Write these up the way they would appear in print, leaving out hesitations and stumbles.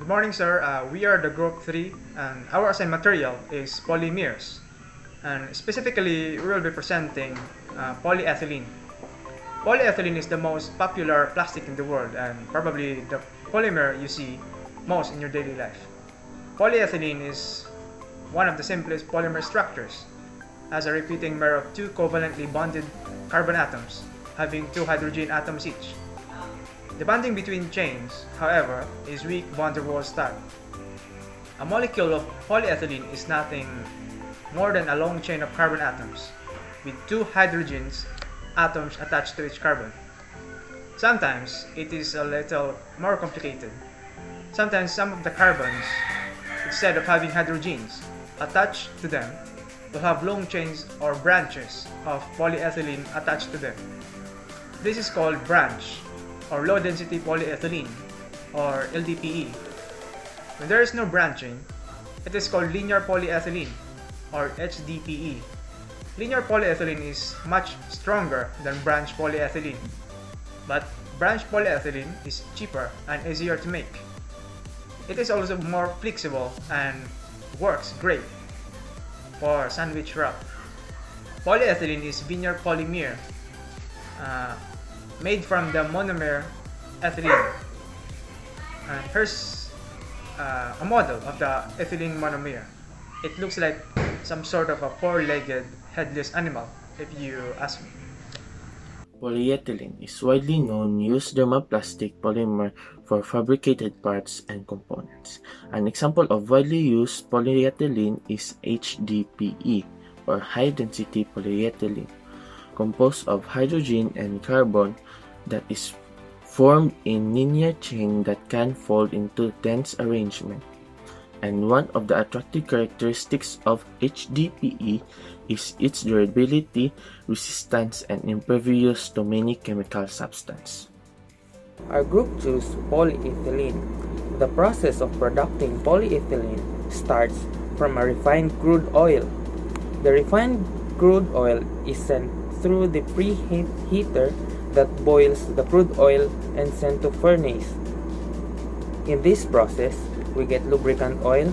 Good morning, sir. We are the Group 3, and our assigned material is polymers. And specifically, we will be presenting polyethylene. Polyethylene is the most popular plastic in the world and probably the polymer you see most in your daily life. Polyethylene is one of the simplest polymer structures, has a repeating pair of two covalently bonded carbon atoms, having two hydrogen atoms each. The bonding between chains, however, is weak van der Waals style. A molecule of polyethylene is nothing more than a long chain of carbon atoms, with two hydrogen atoms attached to each carbon. Sometimes it is a little more complicated. Sometimes some of the carbons, instead of having hydrogens attached to them, will have long chains or branches of polyethylene attached to them. This is called branch or low density polyethylene or LDPE. When there is no branching, it is called linear polyethylene or HDPE. Linear polyethylene is much stronger than branch polyethylene, but branch polyethylene is cheaper and easier to make. It is also more flexible and works great for sandwich wrap. Polyethylene is vinyl polymer made from the monomer ethylene. Here's a model of the ethylene monomer. It looks like some sort of a four-legged headless animal, if you ask me. Polyethylene is widely known used thermoplastic polymer for fabricated parts and components. An example of widely used polyethylene is HDPE, or high-density polyethylene, composed of hydrogen and carbon that is formed in linear chain that can fold into dense arrangement. And one of the attractive characteristics of HDPE is its durability, resistance, and impervious to many chemical substances. Our group chose polyethylene. The process of producing polyethylene starts from a refined crude oil. The refined crude oil is sent through the preheater that boils the crude oil and sent to furnace. In this process, we get lubricant oil,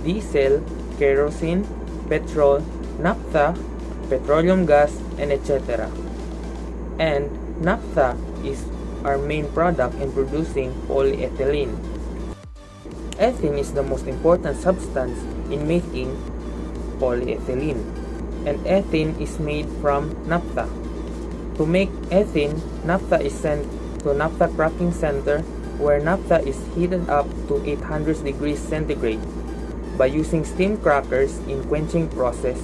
diesel, kerosene, petrol, naphtha, petroleum gas, and etc. And naphtha is our main product in producing polyethylene. Ethene is the most important substance in making polyethylene, and ethene is made from naphtha. To make ethene, naphtha is sent to naphtha cracking center where naphtha is heated up to 800 degrees centigrade. By using steam crackers in quenching process,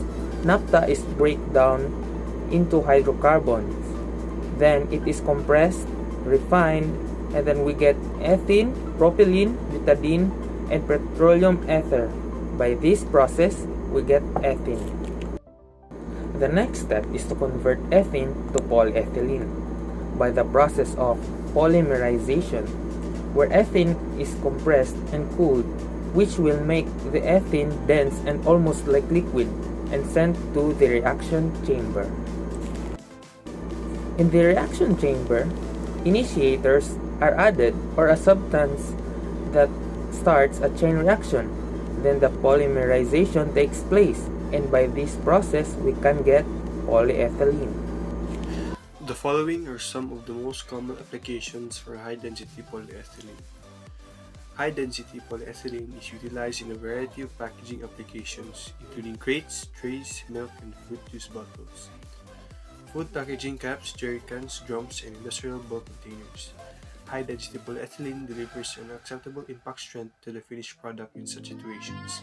naphtha is break down into hydrocarbons. Then it is compressed, refined, and then we get ethene, propylene, butadiene, and petroleum ether. By this process, we get ethene. The next step is to convert ethene to polyethylene by the process of polymerization, where ethene is compressed and cooled, which will make the ethene dense and almost like liquid and sent to the reaction chamber. In the reaction chamber, initiators are added, or a substance that starts a chain reaction. Then the polymerization takes place, and by this process we can get polyethylene. The following are some of the most common applications for high-density polyethylene. High-density polyethylene is utilized in a variety of packaging applications, including crates, trays, milk, and fruit juice bottles, food packaging caps, jerry cans, drums, and industrial bulk containers. High-density polyethylene delivers an acceptable impact strength to the finished product in such situations.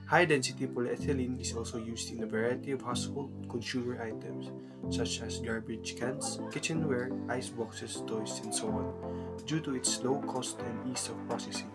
High-density polyethylene is also used in a variety of household consumer items, such as garbage cans, kitchenware, ice boxes, toys, and so on, due to its low cost and ease of processing.